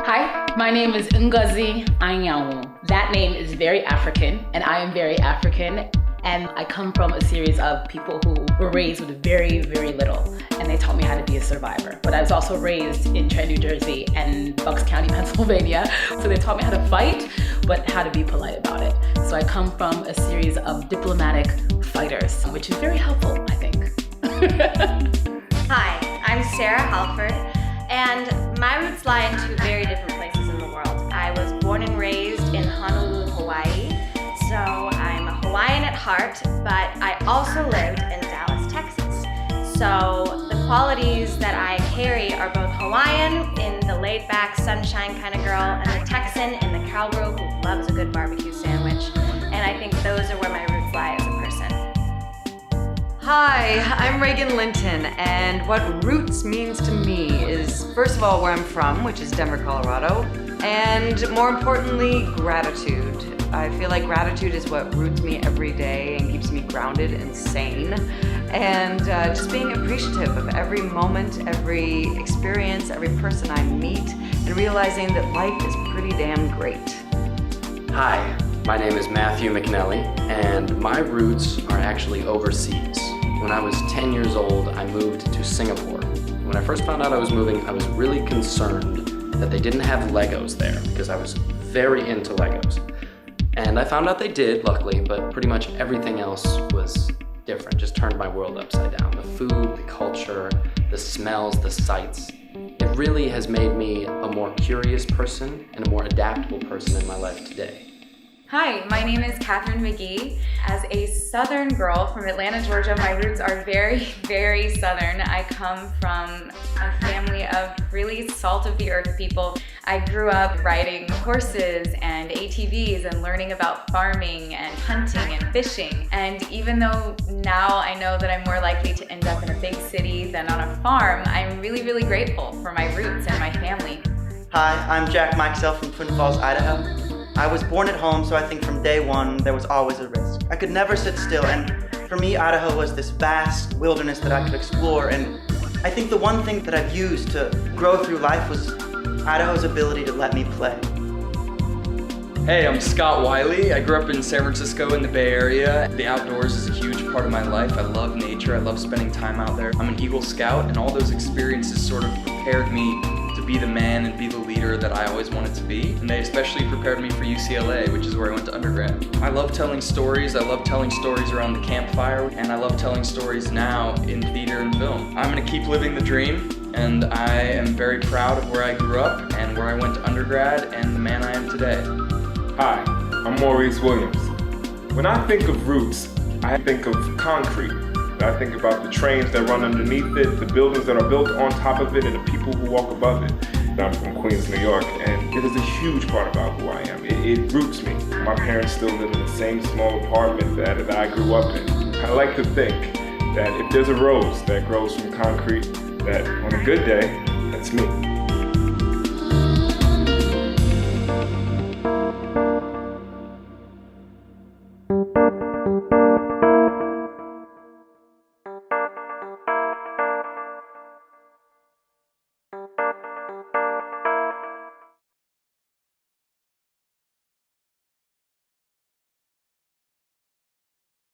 Hi, my name is Ngozi Anyanwu. That name is very African, and I am very African. And I come from a series of people who were raised with very, very little, and they taught me how to be a survivor. But I was also raised in Trenton, New Jersey and Bucks County, Pennsylvania. So they taught me how to fight, but how to be polite about it. So I come from a series of diplomatic fighters, which is very helpful, I think. Hi, I'm Sarah Halford, and my roots lie in two very different places in the world. I was born and raised in Honolulu, Hawaii, so I'm a Hawaiian at heart, but I also lived in Dallas, Texas. So the qualities that I carry are both Hawaiian in the laid-back, sunshine kind of girl, and the Texan in the cowgirl who loves a good barbecue sandwich. And I think those are where my roots lie as a person. Hi, I'm Reagan Linton, and what roots means to me is, first of all, where I'm from, which is Denver, Colorado, and more importantly, gratitude. I feel like gratitude is what roots me every day and keeps me grounded and sane. And just being appreciative of every moment, every experience, every person I meet, and realizing that life is pretty damn great. Hi, my name is Matthew McNelly, and my roots are actually overseas. When I was 10 years old, I moved to Singapore. When I first found out I was moving, I was really concerned that they didn't have Legos there, because I was very into Legos. And I found out they did, luckily, but pretty much everything else was different, just turned my world upside down. The food, the culture, the smells, the sights. It really has made me a more curious person and a more adaptable person in my life today. Hi, my name is Catherine McGee. As a Southern girl from Atlanta, Georgia, my roots are very, very Southern. I come from a family of really salt-of-the-earth people. I grew up riding horses and ATVs and learning about farming and hunting and fishing. And even though now I know that I'm more likely to end up in a big city than on a farm, I'm really, really grateful for my roots and my family. Hi, I'm Jack Mixell from Twin Falls, Idaho. I was born at home, so I think from day one there was always a risk. I could never sit still, and for me Idaho was this vast wilderness that I could explore, and I think the one thing that I've used to grow through life was Idaho's ability to let me play. Hey, I'm Scott Wiley. I grew up in San Francisco in the Bay Area. The outdoors is a huge part of my life. I love nature. I love spending time out there. I'm an Eagle Scout, and all those experiences sort of prepared me to be the man and be the leader that I always wanted to be. And they especially prepared me for UCLA, which is where I went to undergrad. I love telling stories. I love telling stories around the campfire, and I love telling stories now in theater and film. I'm gonna keep living the dream, and I am very proud of where I grew up and where I went to undergrad and the man I am today. Hi, I'm Maurice Williams. When I think of roots, I think of concrete. I think about the trains that run underneath it, the buildings that are built on top of it, and the people who walk above it. I'm from Queens, New York, and it is a huge part about who I am. It roots me. My parents still live in the same small apartment that I grew up in. I like to think that if there's a rose that grows from concrete, that on a good day, that's me.